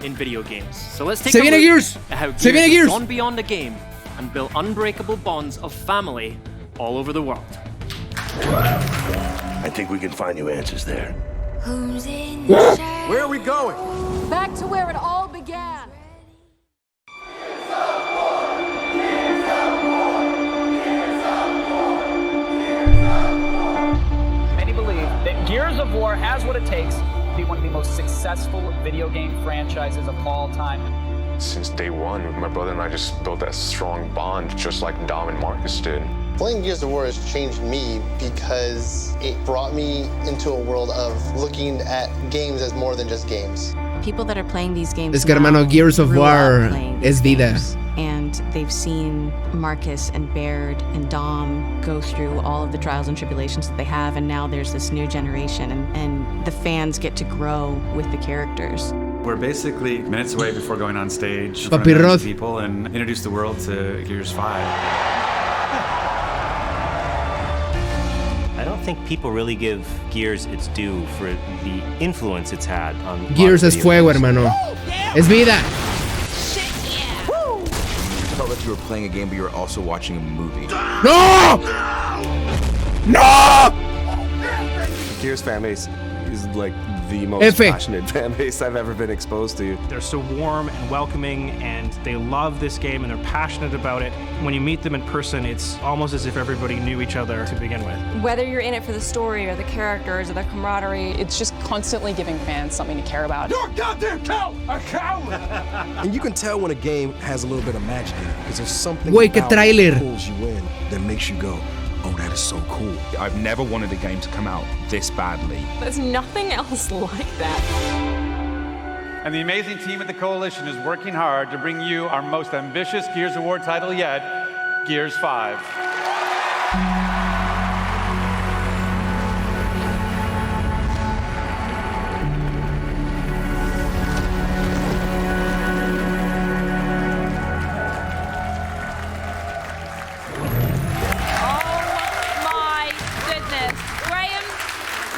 in video games. So let's take Se a viene look Gears. at how Se viene Gears has Gears. gone beyond a game and built unbreakable bonds of family all over the world. I think we can find you answers there. Where are we going? Back to where it all began. Many believe that Gears of War has what it takes to be one of the most successful video game franchises of all time. Since day one, my brother and I just built that strong bond, just like Dom and Marcus did. Playing Gears of War has changed me because it brought me into a world of looking at games as more than just games. People that are playing these games Es que hermano, now Gears of grew up War playing es these vida. games, and they've seen Marcus and Baird and Dom go through all of the trials and tribulations that they have, and now there's this new generation, and the fans get to grow with the characters. We're basically minutes away before going on stage in Papi front of millions Roth. of people and introduce the world to Gears 5. I don't think people really give Gears its due for the influence it's had on Gears es modern fuego, video games. hermano. Es vida. I felt like you were playing a game, but you were also watching a movie. No! No! Gears fan base is like the most F. passionate fan base I've ever been exposed to. They're so warm and welcoming, and they love this game and they're passionate about it. When you meet them in person, it's almost as if everybody knew each other to begin with. Whether you're in it for the story or the characters or the camaraderie, It's just constantly giving fans something to care about. You're a goddamn coward! A coward! And you can tell when a game has a little bit of magic in it, because there's something Güey, qué about it tráiler. that pulls you in that makes you go, oh, that is so cool. I've never wanted a game to come out this badly. There's nothing else like that. And the amazing team at the Coalition is working hard to bring you our most ambitious Gears of War title yet, Gears 5.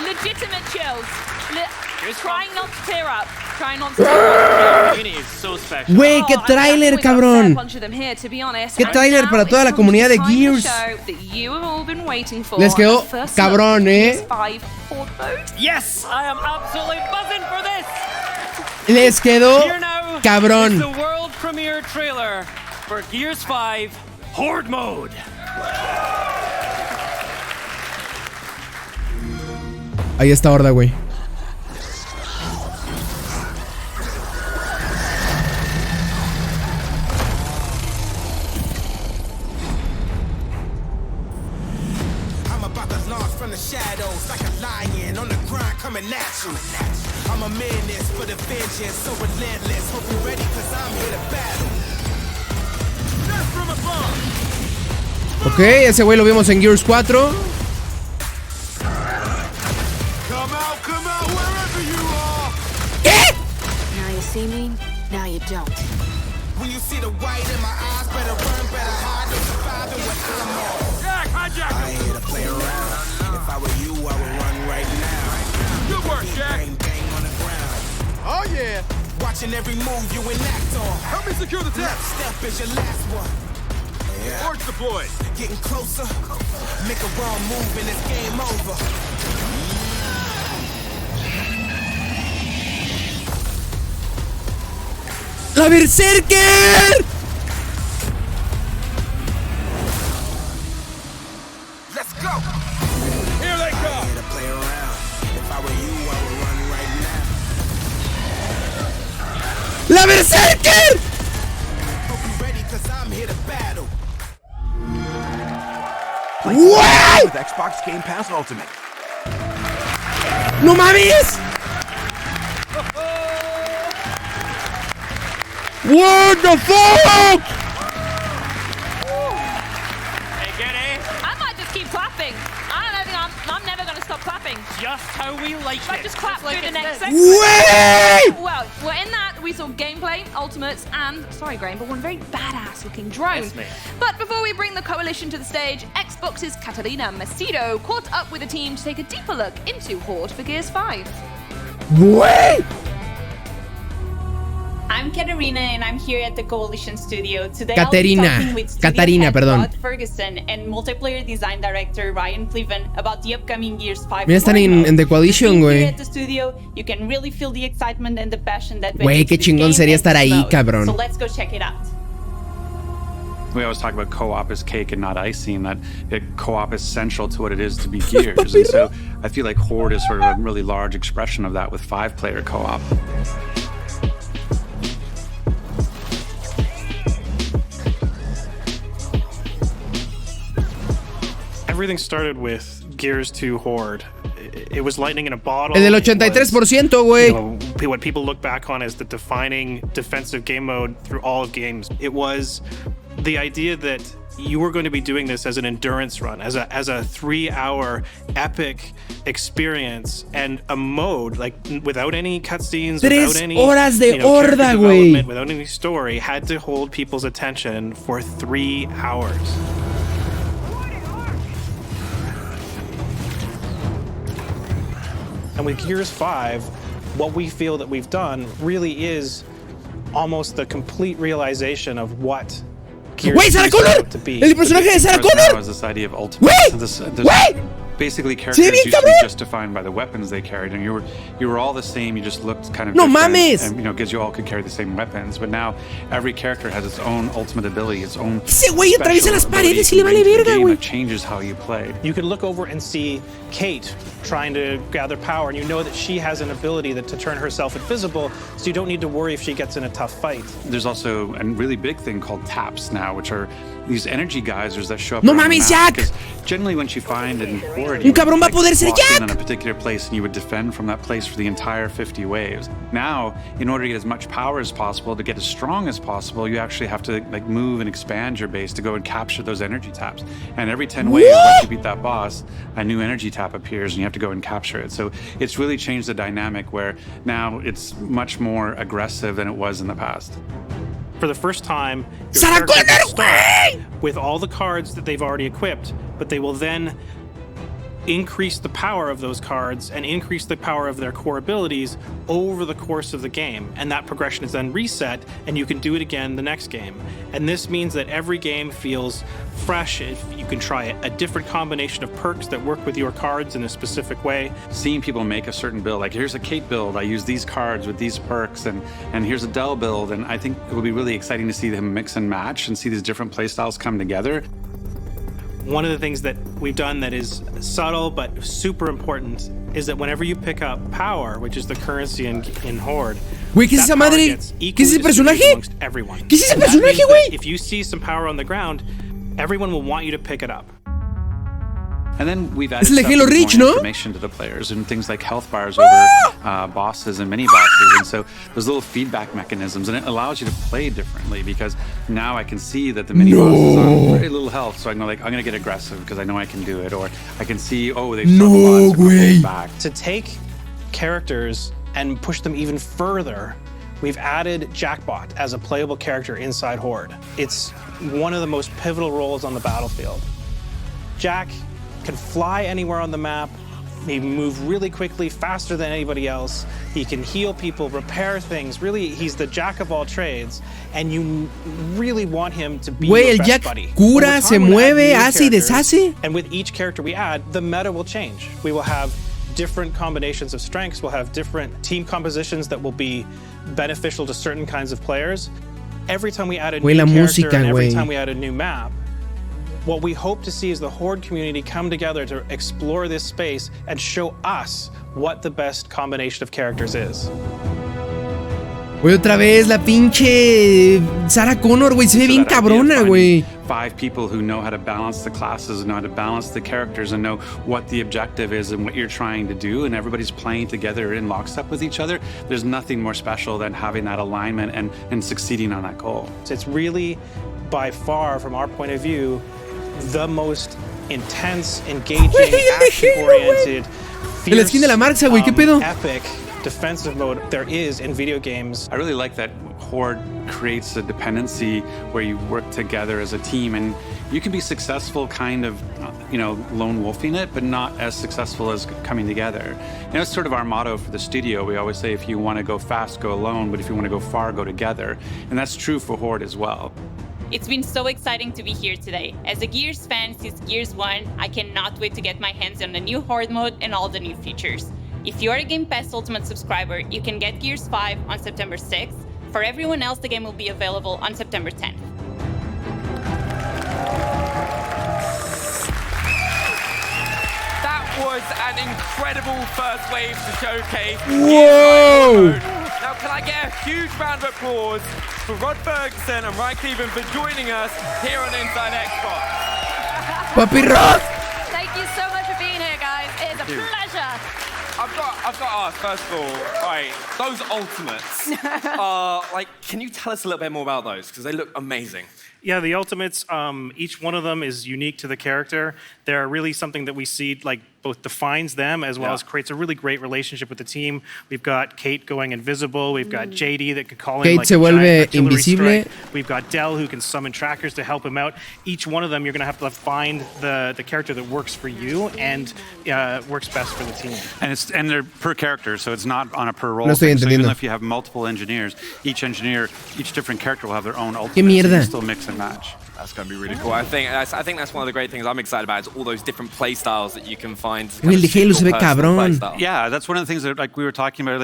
Legitimate chills. Here's Trying not to tear up. Trying not to The community is so special. Güey, qué tráiler, cabrón. Qué tráiler para toda la comunidad de Gears. Les quedó cabrón, Yes, I am absolutely buzzing for this. Les quedó Here now is cabrón. the world premiere trailer for Gears 5 Horde Mode. Ahí está Horda, güey. I'm about to launch from the shadows like a lion on the grind coming at you. I'm a menace for the vengeance, so relentless. Hope you're ready, cause I'm here to battle. Death from above. Ok, ese güey lo vimos en Gears 4. Come out, wherever you are. ¿Qué? Now you see me, now you don't. When you see the white in my eyes, better run, better hide, don't survive in what I'm on. Jack, hijack. I ain't here to play around. If I were you, I would run right now. Good work, Jack. Bang, bang on the ground. Oh yeah. Watching every move you enact on. Help me secure the test. Step is your last one. Yeah. Forge deployed. Getting closer. Make a wrong move and it's game over. ¡La Berserker! Let's go. Here they come. Here to play around. If I were you, I would run right now. ¡La Berserker! Hope you ready, cause I'm here to battle. ¡Güey! With Xbox Game Pass Ultimate. ¡No mames! What the fuck? Hey, get it? I might just keep clapping. I don't think I'm never gonna stop clapping. Just how we like Should I it. just clap like through the next this. segment? Way! Well, in that we saw gameplay, ultimates, and sorry, Graham, but one very badass-looking drone. Yes, mate. But before we bring the coalition to the stage, Xbox's Catalina Macedo caught up with the team to take a deeper look into Horde for Gears 5. Güey. I'm Katarina and I'm here at the Coalition Studio. Today Katarina. I'll be talking with studio Katarina, head perdón. Rod Ferguson and multiplayer design director Ryan Pleven about the upcoming Gears 5. Mira, están en The Coalition, güey. Here at the studio, you can really feel the excitement and the passion that Güey, qué chingón sería estar ahí, cabrón. So let's go check it out. We always talk about co-op as cake and not icing, that co-op is central to what it is to be Gears. And so I feel like Horde is sort of a really large expression of that with 5-player co-op. Everything started with Gears 2 Horde. It was lightning in a bottle. El del 83%, güey. What people look back on as the defining defensive game mode through all of games. It was the idea that you were going to be doing this as an endurance run, as a 3-hour epic experience, and a mode like without any cutscenes, without any horas de horda, development, without any story, had to hold people's attention for 3 hours. And with Gears 5, what we feel that we've done really is almost the complete realization of what Gears is about to be. El personaje de Sarah Connor. Was this idea of ultimate. Basically, characters used to be just defined by the weapons they carried, and you were all the same. You just looked kind of no different, mames. and because you all could carry the same weapons. But now every character has its own ultimate ability, its own. Ese güey atraviesa las paredes y le vale verga, güey. It changes how you play. You could look over and see Kate trying to gather power, and you know that she has an ability to turn herself invisible, so you don't need to worry if she gets in a tough fight. There's also a really big thing called taps now, which are these energy geysers that show up. No mames, Jack. Generally, when you find in Horde, un cabrón va a poder ser Jack on a particular place, and you would defend from that place for the entire 50 waves. Now, in order to get as much power as possible, to get as strong as possible, you actually have to move and expand your base to go and capture those energy taps. And every 10 waves, once you beat that boss, a new energy tap appears, and you have to go and capture it. So it's really changed the dynamic where now it's much more aggressive than it was in the past. For the first time, your character will start with all the cards that they've already equipped, but they will then increase the power of those cards and increase the power of their core abilities over the course of the game. And that progression is then reset, and you can do it again the next game. And this means that every game feels fresh. You can try a different combination of perks that work with your cards in a specific way. Seeing people make a certain build, like here's a Kate build, I use these cards with these perks, and here's a Dell build, and I think it will be really exciting to see them mix and match and see these different playstyles come together. One of the things that we've done that is subtle but super important is that whenever you pick up power, which is the currency in Horde, güey, ¿qué es esa madre? ¿Qué es ese personaje? ¿Qué es ese personaje, güey? If you see some power on the ground, everyone will want you to pick it up. And then we've added more information to the players and things like health bars over bosses and mini bosses, and so there's little feedback mechanisms, and it allows you to play differently because now I can see that the mini bosses are very little health, so I know I'm gonna get aggressive because I know I can do it, or I can see they've struggled a lot, so back. To take characters and push them even further, we've added Jackbot as a playable character inside Horde. It's one of the most pivotal roles on the battlefield. Jack can fly anywhere on the map. He moves really quickly, faster than anybody else. He can heal people, repair things. Really, he's the jack of all trades, and you really want him to be your best buddy. Cura, se mueve, hace y deshace. And with each character we add, the meta will change. We will have different combinations of strengths. We'll have different team compositions that will be beneficial to certain kinds of players. Every time we add a new character and every time we add a new map, what we hope to see is the Horde community come together to explore this space and show us what the best combination of characters is. Güey, otra vez la pinche Sarah Connor, güey, se ve bien cabrona, güey. 5 people who know how to balance the classes, know how to balance the characters, and know what the objective is and what you're trying to do, and everybody's playing together in lockstep with each other. There's nothing more special than having that alignment and succeeding on that goal. So it's really, by far, from our point of view, the most intense, engaging, action-oriented, fierce, epic defensive mode there is in video games. I really like that Horde creates a dependency where you work together as a team, and you can be successful kind of lone wolfing it, but not as successful as coming together. It's sort of our motto for the studio. We always say, if you want to go fast, go alone, but if you want to go far, go together. And that's true for Horde as well. It's been so exciting to be here today. As a Gears fan since Gears 1, I cannot wait to get my hands on the new Horde mode and all the new features. If you're a Game Pass Ultimate subscriber, you can get Gears 5 on September 6th. For everyone else, the game will be available on September 10th. That was an incredible first wave to showcase. Whoa! Now, can I get a huge round of applause for Rod Ferguson and Ryan Cleveland for joining us here on Inside Xbox. Papi Rod! Thank you so much for being here, guys. It is a pleasure. I've got to ask, first of all, right, those ultimates are, can you tell us a little bit more about those? Because they look amazing. Yeah, the ultimates, each one of them is unique to the character. They're really something that we see, both defines them as well as creates a really great relationship with the team. We've got Kate going invisible. We've got JD that can call in Kate se vuelve invisible. We've got Dell who can summon trackers to help him out. Each one of them, you're going to have to find the character that works for you and works best for the team. And they're per character, so it's not on a per role. No estoy thing. So entendiendo. even if you have multiple engineers, each different character will have their own ultimate. ¿Qué mierda? So you still mix and match. That's going to be really cool. I think that's one of the great things I'm excited about is all those different play styles that you can find. El de Halo se ve cabrón. Yeah, that's one of the things that we were talking about.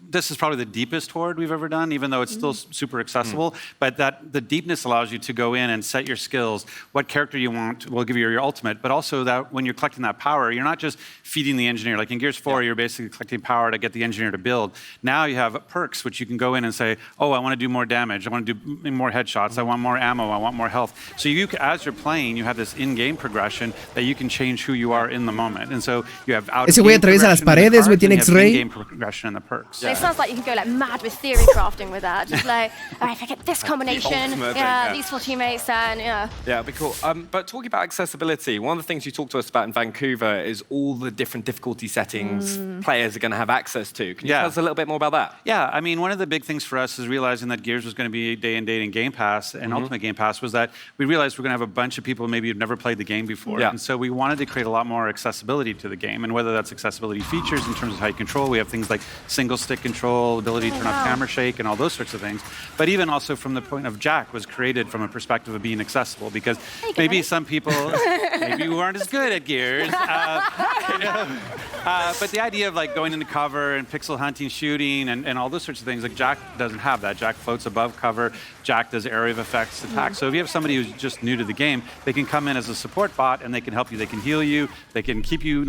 This is probably the deepest Horde we've ever done, even though it's still super accessible. But the deepness allows you to go in and set your skills, what character you want will give you your ultimate, but also that when you're collecting that power, you're not just feeding the engineer. Like in Gears 4, you're basically collecting power to get the engineer to build. Now you have perks, which you can go in and say, oh, I want to do more damage. I want to do more headshots. I want more ammo. I want more health. So as you're playing, you have this in-game progression that you can change who you are in the moment. And so you have Ese güey atraviesa las paredes, güey, tiene X-ray. In-game progression and the perks. It sounds like you can go mad with theory crafting with that. Just all right, if I get this combination, these four teammates, and Yeah, it'd be cool. But talking about accessibility, one of the things you talked to us about in Vancouver is all the different difficulty settings players are going to have access to. Can you tell us a little bit more about that? Yeah, I mean, one of the big things for us is realizing that Gears was going to be day and date in Game Pass and Ultimate Game Pass was that we realized we're going to have a bunch of people maybe who've never played the game before. And so we wanted to create a lot more accessibility to the game, and whether that's accessibility features in terms of how you control. We have things like single stick control, ability to turn off camera shake, and all those sorts of things. But even also from the point of Jack was created from a perspective of being accessible, because maybe some people maybe who aren't as good at Gears. But the idea of going into cover and pixel hunting, shooting, and all those sorts of things, Jack doesn't have that. Jack floats above cover. Jack does area of effects attacks. So if you have somebody who's just new to the game, they can come in as a support bot and they can help you. They can heal you. They can keep you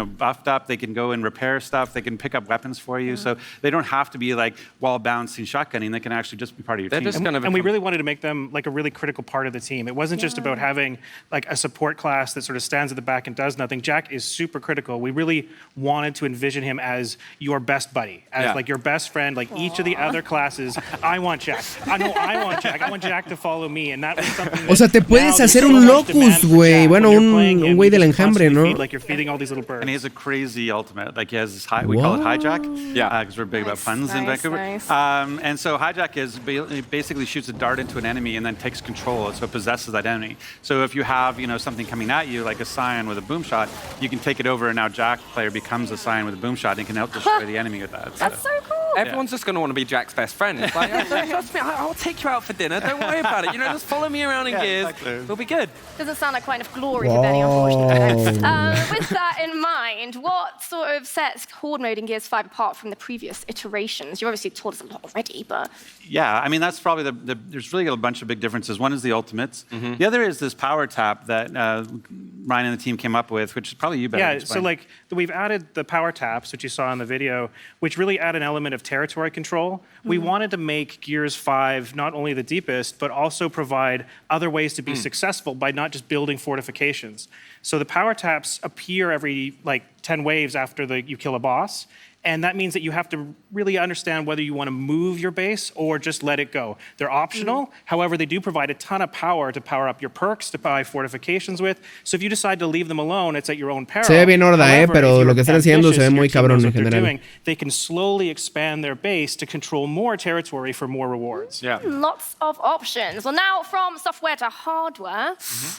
buffed up. They can go and repair stuff. They can pick up weapons for you. So they don't have to be wall bouncing, shotgunning. They can actually just be part of your team. And we really wanted to make them a really critical part of the team. It wasn't just about having a support class that sort of stands at the back and does nothing. Jack is super critical. We really wanted to envision him as your best buddy, as your best friend. Each of the other classes, I want Jack. I want Jack. I want Jack to follow me, and that was something. O sea, te puedes hacer un locus, güey. Bueno, un güey del enjambre, ¿no? You're feeding all these little birds. And he has a crazy ultimate. He has this we call it hijack. Yeah, because we're big about puns in Vancouver. And so hijack basically shoots a dart into an enemy and then takes control. So it possesses that enemy. So if you have something coming at you like a Scion with a boom shot, you can take it over, and now Jack player becomes a Scion with a boom shot and can help destroy the enemy with that. That's so cool. Everyone's just going to want to be Jack's best friend. It's trust me, I'll take you out for dinner. Don't worry about it. Just follow me around in Gears. Exactly. We'll be good. Doesn't sound like quite enough glory for Benny, unfortunately. With that in mind, what sort of sets Horde mode in Gears 5 apart from the previous iterations? You obviously told us a lot already, but... Yeah, I mean, that's probably there's really a bunch of big differences. One is the ultimates. The other is this power tap that Ryan and the team came up with, which is probably you better explain. So we've added the power taps, which you saw in the video, which really add an element of territory control. We wanted to make Gears 5 not only the deepest, but also provide other ways to be successful by not just building fortifications. So the power taps appear every 10 waves after you kill a boss. And that means that you have to really understand whether you want to move your base or just let it go. They're optional. However, they do provide a ton of power to power up your perks, to buy fortifications with. So if you decide to leave them alone, it's at your own peril. Se ve bien horda, pero lo que están haciendo se ve muy cabrón en general. They can slowly expand their base to control more territory for more rewards. Lots of options. Well, now from software to hardware.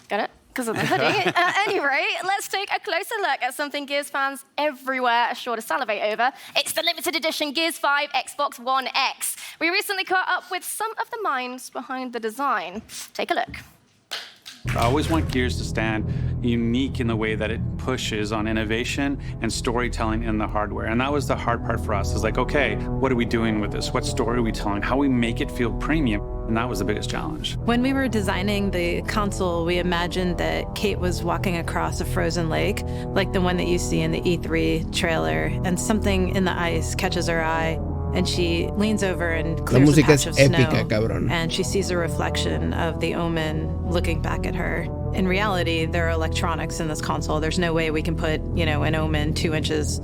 Got it? because of the hoodie. At any rate, let's take a closer look at something Gears fans everywhere are sure to salivate over. It's the limited edition Gears 5 Xbox One X. We recently caught up with some of the minds behind the design. Take a look. I always want Gears to stand unique in the way that it pushes on innovation and storytelling in the hardware. And that was the hard part for us, is like, okay, what are we doing with this? What story are we telling? How do we make it feel premium? And that was the biggest challenge. When we were designing the console, we imagined that Kate was walking across a frozen lake, like the one that you see in the E3 trailer, and something in the ice catches her eye, and she leans over and clears a patch of épica, snow, cabrón. and she sees a reflection of the Omen looking back at her. In reality, there are electronics in this console. There's no way we can put, an Omen 2 inches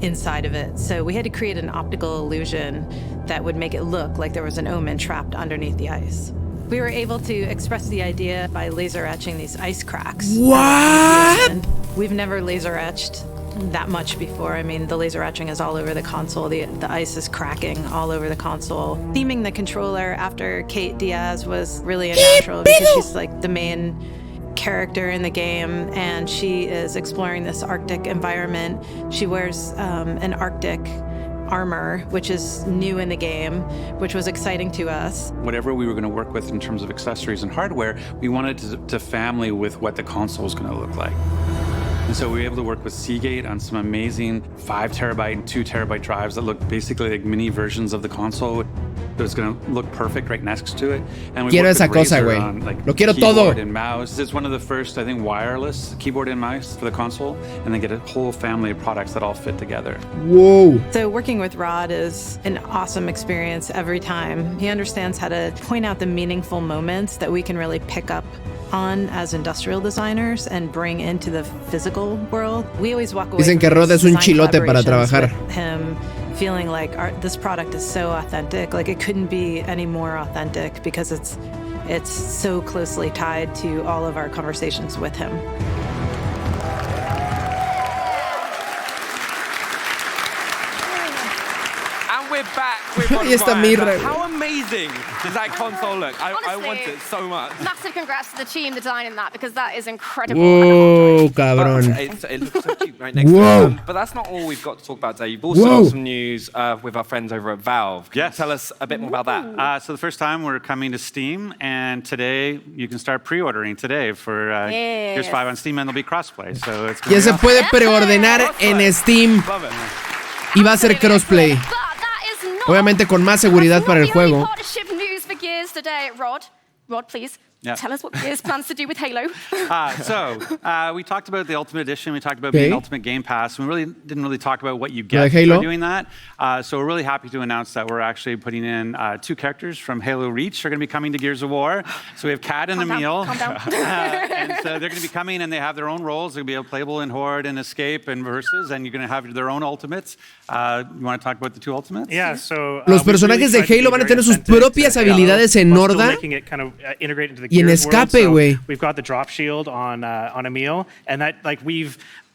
inside of it. So we had to create an optical illusion that would make it look like there was an Omen trapped underneath the ice. We were able to express the idea by laser etching these ice cracks. What? We've never laser etched that much before. I mean, the laser etching is all over the console. The ice is cracking all over the console. Theming the controller after Kate Diaz was really a natural because she's like the main character in the game, and she is exploring this Arctic environment. She wears an Arctic armor, which is new in the game, which was exciting to us. Whatever we were going to work with in terms of accessories and hardware, we wanted to family with what the console was going to look like. And so we were able to work with Seagate on some amazing 5 terabyte and 2 terabyte drives that look basically like mini versions of the console. It was going to look perfect right next to it. And we Quiero worked esa with cosa, Razer güey. on, like, Lo quiero keyboard todo. and mouse. It's one of the first, I think, wireless keyboard and mouse for the console, and then get a whole family of products that all fit together. Whoa. So working with Rod is an awesome experience every time. He understands how to point out the meaningful moments that we can really pick up on as industrial designers and bring into the physical world. We always walk away Dicen que from Rod es un design chilote para collaborations trabajar. with him feeling like this product is so authentic. Like, it couldn't be any more authentic because it's so closely tied to all of our conversations with him. We're back with Ahí está Mirra. How amazing does that console look? I Honestly, want it so much. Massive congrats to the team designing that, because that is incredible. Whoa, cabrón. It looks so cute right next Whoa. to it. But that's not all we've got to talk about today. You've also got some news with our friends over at Valve. Yes. Tell us a bit more about that. So the first time we're coming to Steam, and today you can start pre-ordering today for Gears 5 on Steam, and there'll be crossplay. So it's Ya se puede preordenar en Steam Love it. y va a ser crossplay. Obviamente con más seguridad para el juego. Partnership news for Gears today. Rod, please. Yeah. Tell us what Gears plans to do with Halo. We talked about the Ultimate Edition. We talked about being Ultimate Game Pass. We really didn't really talk about what you get Halo? for doing that. So we're really happy to announce that we're actually putting in 2 characters from Halo Reach are going to be coming to Gears of War. So we have Kat and Emil. Calm down. And so they're going to be coming, and they have their own roles. They're going to be playable in Horde and Escape and Versus, and you're going to have their own ultimates. You want to talk about the 2 ultimates? Yeah, so Los personajes de Halo van a tener sus propias habilidades en Horda y en Escape, güey. We've got the drop shield on Emil, and that, like, we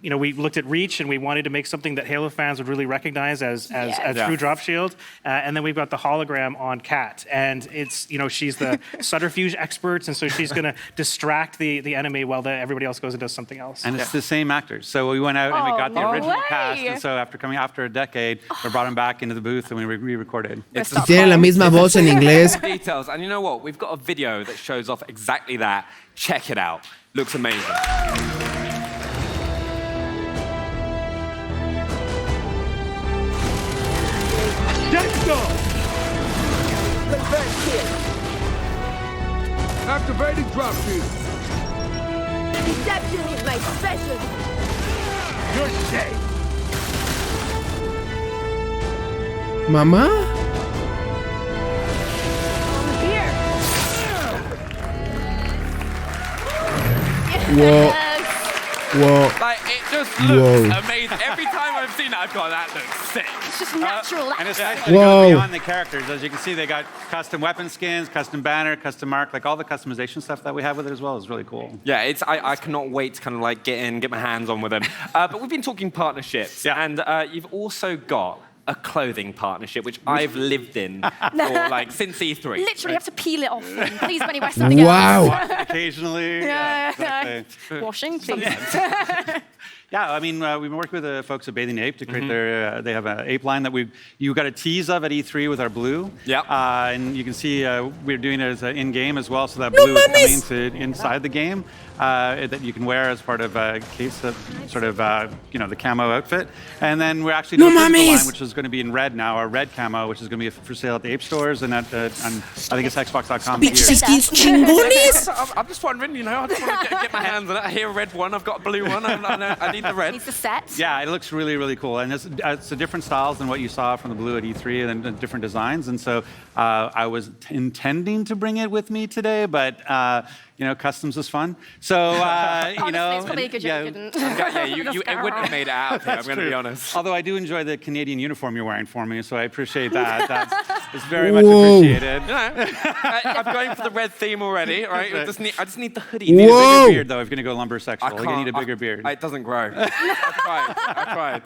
looked at Reach, and we wanted to make something that Halo fans would really recognize as true drop shield. And then we've got the hologram on Kat, and it's, she's the subterfuge expert, and so she's going to distract the enemy while everybody else goes and does something else. And it's the same actors. So we went out and we got the original cast, and so after a decade, we brought them back into the booth and we re-recorded. Tienen la misma voz en inglés. Details, and you know what? We've got a video that shows off exactly that. Check it out. Looks amazing. Let's go! Reverse kill. Activating drop shield. Deception is my specialty. You're safe. ¿Mamá? Whoa. Whoa. Like, it just looks amazing. Every time I've seen it, I've gone, that looks sick. It's just natural. And it's actually going beyond the characters. As you can see, they got custom weapon skins, custom banner, custom mark, like all the customization stuff that we have with it as well is really cool. Yeah, I cannot wait to kind of like get my hands on with them. But we've been talking partnerships, and you've also got a clothing partnership, which I've lived in for like since E3. Literally have to peel it off. Please, Benny West, something else. Wow. Occasionally. Exactly. Washing, please. Yeah, I mean, we've been working with the folks at Bathing Ape to create their, they have an ape line that you got a tease of at E3 with our blue. Yeah. And you can see we're doing it as in-game as well, so that blue is coming to inside the game that you can wear as part of a case of sort of, the camo outfit. And then we're actually doing a physical line, which is going to be in red now, our red camo, which is going to be for sale at the Ape stores and at, I think it's Xbox.com. I'm just wondering, I just want to get my hands on it. I hear a red one, I've got a blue one, I need the red. It's the set. Yeah, it looks really, really cool. And it's a different styles than what you saw from the blue at E3 and different designs. And so I was intending to bring it with me today, but customs is fun. So, Honestly, it's probably a good job you didn't. It wouldn't have made it out here, I'm going to be honest. Although I do enjoy the Canadian uniform you're wearing for me, so I appreciate that. It's very much appreciated. I'm going for the red theme already, right? I just need the hoodie. You need a bigger beard, though, if you're going to go lumber sexual. You need a bigger beard. It doesn't grow. I tried.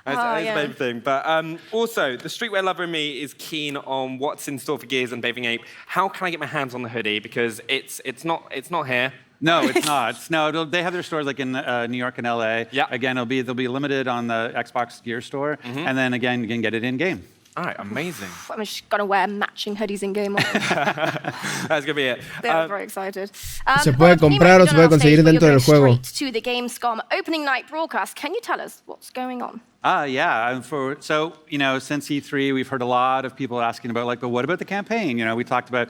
That's the main thing. But also, the streetwear lover in me is keen on what's in store for Gears and Bathing Ape. How can I get my hands on the hoodie? Because it's not here. No, it's not. No, they have their stores like in New York and LA. Yeah. Again, they'll be limited on the Xbox Gear store, and then again you can get it in game. All right, amazing. I'm just going to wear matching hoodies in game. That's going to be it. They're very excited. Se puede comprar o se puede conseguir dentro del juego. To the Gamescom opening night broadcast. Can you tell us what's going on? Yeah. Since E3, we've heard a lot of people asking about, but what about the campaign? We're going to talk about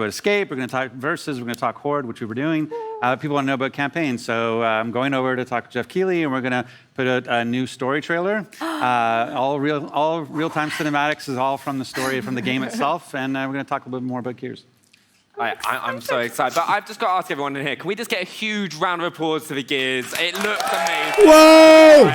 Escape, we're going to talk Versus, we're going to talk Horde, which we were doing. People want to know about campaigns, so I'm going over to talk to Jeff Keighley, and we're going to put out a new story trailer. All real-time cinematics is all from the story, from the game itself, and we're going to talk a little bit more about Gears. I'm so excited. But I've just got to ask everyone in here, can we just get a huge round of applause to the Gears? It looks amazing. ¡Wow!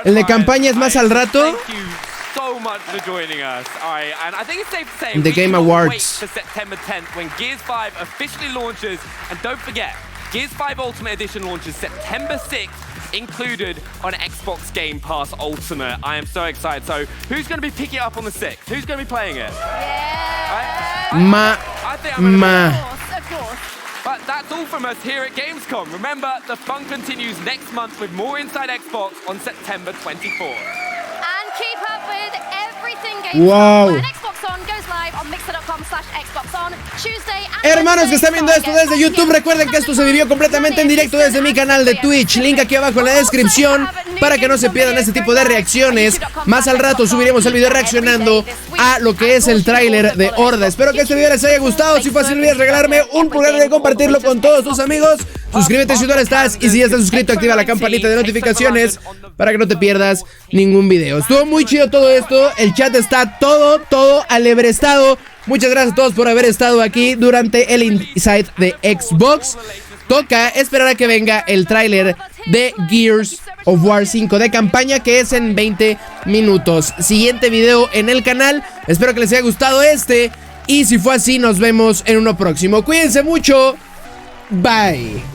El de campaña es más al rato. Thank you so much for joining us. All right, and I think it's safe to say The Game Awards. Wait for September 10th when Gears 5 officially launches. And don't forget, Gears 5 Ultimate Edition launches September 6th, included on Xbox Game Pass Ultimate. I am so excited. So who's going to be picking it up on the 6th? Who's going to be playing it? Yeah. I think I'm going to. Of course. But that's all from us here at Gamescom. Remember, the fun continues next month with more Inside Xbox on September 24. And keep up with everything Gamescom. Wow. When Xbox On goes live on mixer.com/XboxOn Tuesday. Hermanos que están viendo esto desde YouTube, recuerden que esto se vivió completamente en directo desde mi canal de Twitch. Link aquí abajo en la descripción para que no se pierdan este tipo de reacciones. Más al rato subiremos el video reaccionando a lo que es el tráiler de Horda. Espero que este video les haya gustado. Si fue así, no olvides regalarme un pulgar de compartirlo con todos tus amigos. Suscríbete si no lo estás. Y si ya estás suscrito, activa la campanita de notificaciones para que no te pierdas ningún video. Estuvo muy chido todo esto. El chat está todo alebrestado. Muchas gracias a todos por haber estado aquí durante el Inside de Xbox. Toca esperar a que venga el tráiler de Gears of War 5 de campaña, que es en 20 minutos. Siguiente video en el canal. Espero que les haya gustado y si fue así, nos vemos en uno próximo. Cuídense mucho. Bye.